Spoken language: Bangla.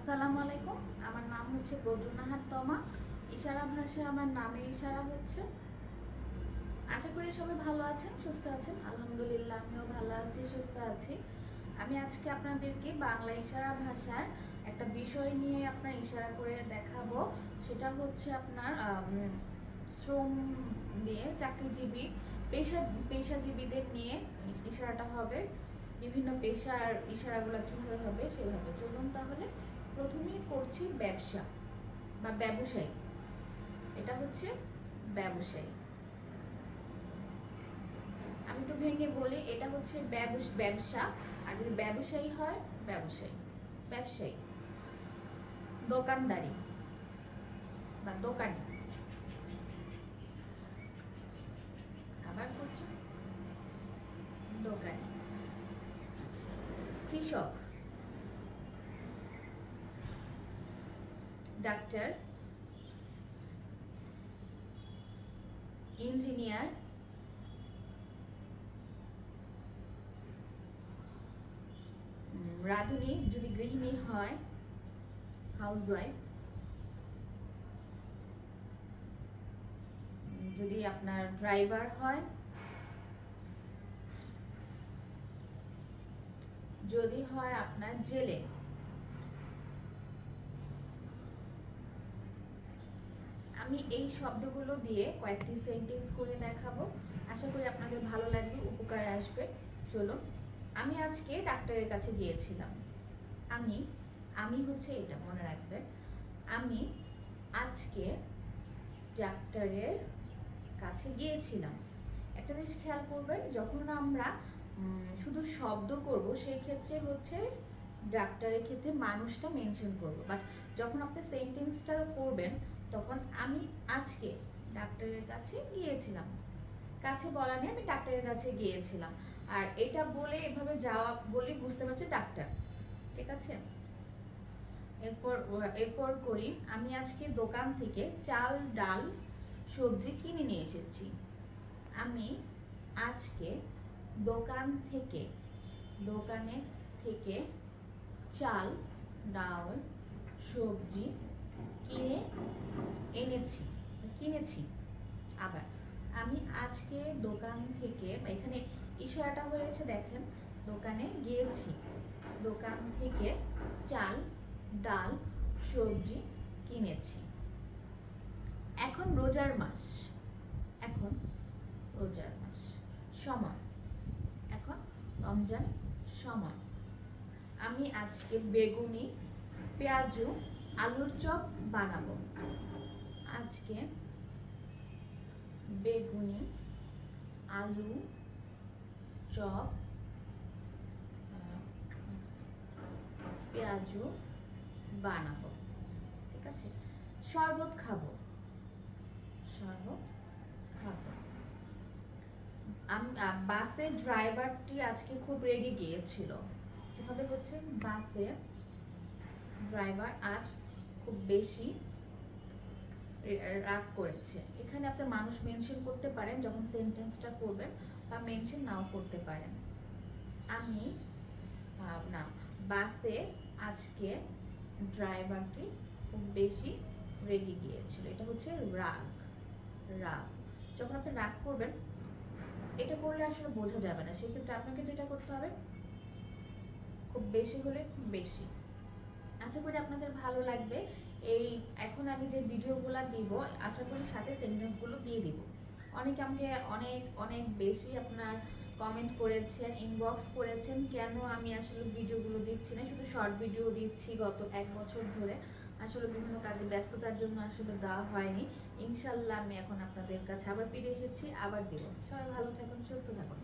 আসসালামু আলাইকুম। আমার নাম হচ্ছে বদরুন্নাহার তমা। ইশারা ভাষা আমার নামের ইশারা হচ্ছে। আশা করি সবাই ভালো আছেন, সুস্থ আছেন। আলহামদুলিল্লাহ আমিও ভালো আছি, সুস্থ আছি। আমি আজকে আপনাদেরকে বাংলা ইশারা ভাষার একটা বিষয় নিয়ে আপনার ইশারা করে দেখাবো। সেটা হচ্ছে আপনার শ্রম নিয়ে, চাকরিজীবী পেশাজীবীদের নিয়ে ইশারাটা হবে। বিভিন্ন পেশার ইশারাগুলো কীভাবে হবে সেভাবে। চলুন তাহলে প্রথমেই করছি ব্যবসা বা ব্যবসায়ী। এটা হচ্ছে ব্যবসায়ী। আমি একটু ভেঙে বলি, এটা হচ্ছে ব্যবসা, আর যদি ব্যবসায়ী হয় ব্যবসায়ী। ব্যবসায়ী, দোকানদারি বা দোকানি। আবার করছি দোকানি। কৃষক, ডাক্তার, ইঞ্জিনিয়ার, রাঁধুনি যদি গৃহিণী হয়, হাউসওয়াইফ, যদি আপনার ড্রাইভার হয়, যদি হয় আপনার জেলে। আমি এই শব্দগুলো দিয়ে কয়েকটি সেন্টেন্স করে দেখাবো। আশা করি আপনাদের ভালো লাগবে, উপকারে আসবে। চলুন। আমি আজকে ডাক্তারের কাছে গিয়েছিলাম। আমি হচ্ছে এটা মনে রাখবেন। আমি আজকে ডাক্তারের কাছে গিয়েছিলাম। একটা জিনিস খেয়াল করবেন, যখন আমরা শুধু শব্দ করব সেই ক্ষেত্রে হচ্ছে ডাক্তারের ক্ষেত্রে মানুষটা মেনশন করব, বাট যখন আপনি সেন্টেন্সটা করবেন তখন আমি আজকে ডাক্তারের কাছে গিয়েছিলাম, কাছে বলা নেই, আমি ডাক্তারের কাছে গিয়েছিলাম। আর এটা বলে এভাবে যাওয়া বলে বুঝতে পারছি ডাক্তার। ঠিক আছে, এরপর করি। আমি আজকে দোকান থেকে চাল, ডাল, সবজি কিনে নিয়ে এসেছি। আমি আজকে দোকানে থেকে চাল, ডাল, সবজি কিনেছি। আবার আমি আজকে দোকান থেকে, এখানে ইশারাটা হয়েছে দেখেন, দোকানে গিয়েছি, দোকান থেকে চাল, ডাল, সবজি কিনেছি। এখন রোজার মাস, সময়, এখন রমজান সময়। আমি আজকে বেগুনি, পেঁয়াজু, আলুর চপ বানাবো। আজকে বেগুনি, আলু চপ, পেঁয়াজু বানাবো। ঠিক আছে, শরবত খাবো। বাসের ড্রাইভারটি আজকে খুব রেগে গিয়েছিল। কিভাবে হচ্ছে, বাসের ড্রাইভার আজ খুব বেশি রাগ করেছে। এখানে আপনি মানুষ মেনশন করতে পারেন যখন সেন্টেন্সটা করবেন, বা মেনশন নাও করতে পারেন। বাসে আজকে ড্রাইভারটি খুব বেশি রেগে গিয়েছিল। এটা হচ্ছে রাগ। যখন আপনি রাগ করবেন, এটা করলে আসলে বোঝা যাবে না, সেক্ষেত্রে আপনাকে যেটা করতে হবে, খুব বেশি হলে বেশি। আশা করি আপনাদের ভালো লাগবে। এখন আমি যে ভিডিওগুলো দিব, আশা করি সাথে সেন্টেন্সগুলো দিয়ে দিব। অনেকে আমাকে অনেক বেশি আপনার কমেন্ট করেছেন, ইনবক্স করেছেন কেন আমি আসলে ভিডিওগুলো দিচ্ছি না, শুধু শর্ট ভিডিও দিচ্ছি গত 1 বছর ধরে। আসলে বিভিন্ন কাজে ব্যস্ততার জন্য আসলে দেওয়া হয়নি। ইনশাল্লাহ আমি এখন আপনাদের কাছে আবার ফিরে এসেছি, আবার দিব। সবাই ভালো থাকুন, সুস্থ থাকুন।